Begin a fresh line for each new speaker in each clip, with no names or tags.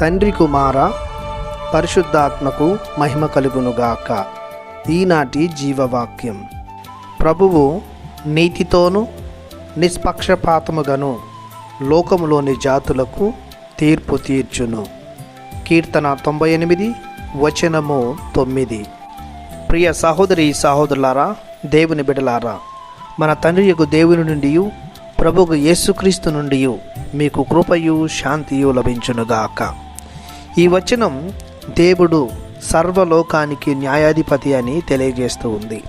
తండ్రి, కుమార, పరిశుద్ధాత్మకు మహిమ కలుగునుగాక. ఈనాటి జీవవాక్యం. ప్రభువు నీతితోనూ నిష్పక్షపాతముగాను లోకములోని జాతులకు తీర్పు తీర్చును. కీర్తన 98 వచనము 9. ప్రియ సహోదరి సహోదరులారా, దేవుని బిడ్డలారా, మన తండ్రియగు దేవుని నుండి ప్రభువు యేసుక్రీస్తు నుండి మీకు కృపయు శాంతియు లభించునుగాక. ఈ వచనం దేవుడు సర్వలోకానికి న్యాయాధిపతి అని తెలియజేస్తూ ఉంది.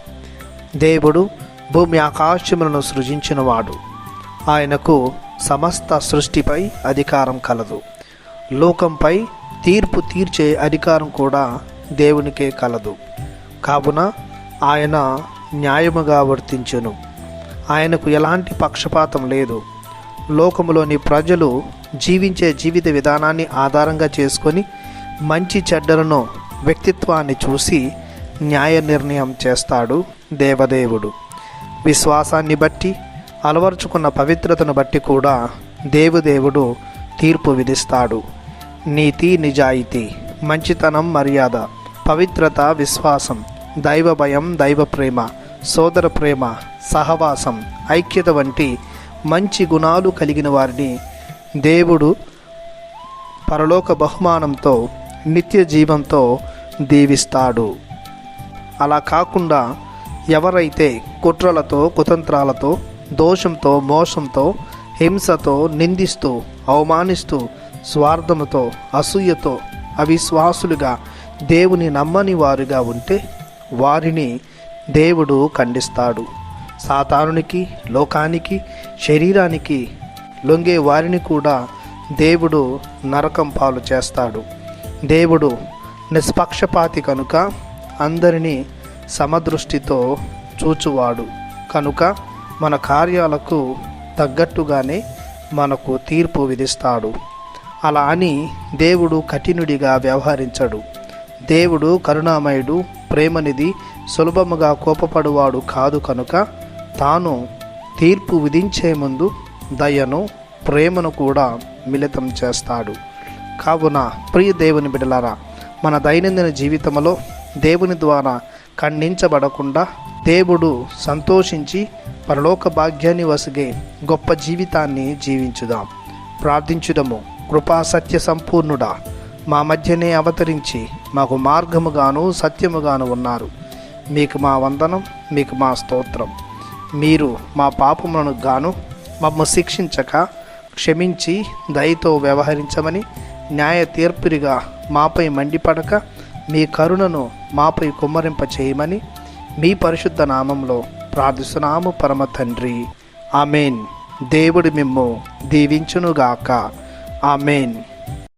దేవుడు భూమి ఆకాశములను సృజించినవాడు. ఆయనకు సమస్త సృష్టిపై అధికారం కలదు. లోకంపై తీర్పు తీర్చే అధికారం కూడా దేవునికే కలదు. కావున ఆయన న్యాయముగా వర్తించును. ఆయనకు ఎలాంటి పక్షపాతం లేదు. లోకములోని ప్రజలు జీవించే జీవిత విధానాన్ని ఆధారంగా చేసుకొని మంచి చెడ్డలను, వ్యక్తిత్వాన్ని చూసి న్యాయ నిర్ణయం చేస్తాడు దేవదేవుడు. విశ్వాసాన్ని బట్టి, అలవర్చుకున్న పవిత్రతను బట్టి కూడా దేవుడు తీర్పు విధిస్తాడు. నీతి, నిజాయితీ, మంచితనం, మర్యాద, పవిత్రత, విశ్వాసం, దైవ భయం, దైవ ప్రేమ, సోదర ప్రేమ, సహవాసం, ఐక్యత వంటి మంచి గుణాలు కలిగిన వారిని దేవుడు పరలోక బహుమానంతో, నిత్య జీవంతో దీవిస్తాడు. అలా కాకుండా ఎవరైతే కుట్రలతో, కుతంత్రాలతో, దోషంతో, మోసంతో, హింసతో, నిందిస్తూ, అవమానిస్తూ, స్వార్థముతో, అసూయతో, అవిశ్వాసులుగా, దేవుని నమ్మని వారుగా ఉంటే వారిని దేవుడు ఖండిస్తాడు. సాతానునికి, లోకానికి, శరీరానికి లొంగే వారిని కూడా దేవుడు నరకం పాలు చేస్తాడు. దేవుడు నిష్పక్షపాతి కనుక అందరినీ సమదృష్టితో చూచువాడు కనుక మన కార్యాలకు తగ్గట్టుగానే మనకు తీర్పు విధిస్తాడు. అలా అని దేవుడు కఠినుడిగా వ్యవహరించడు. దేవుడు కరుణామయుడు, ప్రేమనిధి, సులభముగా కోపపడువాడు కాదు కనుక తాను తీర్పు విధించే ముందు దయను, ప్రేమను కూడా మిళితం చేస్తాడు. కావున ప్రియ దేవుని బిడ్డలారా, మన దైనందిన జీవితంలో దేవుని ద్వారా ఖండించబడకుండా దేవుడు సంతోషించి పరలోక భాగ్యాన్ని వసిగే గొప్ప జీవితాన్ని జీవించుదాం. ప్రార్థించుదము. కృపా సత్య సంపూర్ణుడా, మా మధ్యనే అవతరించి మాకు మార్గముగాను సత్యముగాను ఉన్నారు. మీకు మా వందనం, మీకు మా స్తోత్రం. మీరు మా పాపములను గాను మమ్మ శిక్షించక క్షమించి దయతో వ్యవహరించమని, న్యాయ తీర్పురిగా మాపై మండిపడక మీ కరుణను మాపై కుమ్మరింప చేయమని మీ పరిశుద్ధ నామంలో ప్రార్థిస్తున్నాము పరమ తండ్రి. ఆమెన్. దేవుడు మిమ్ము దీవించునుగాక. ఆమెన్.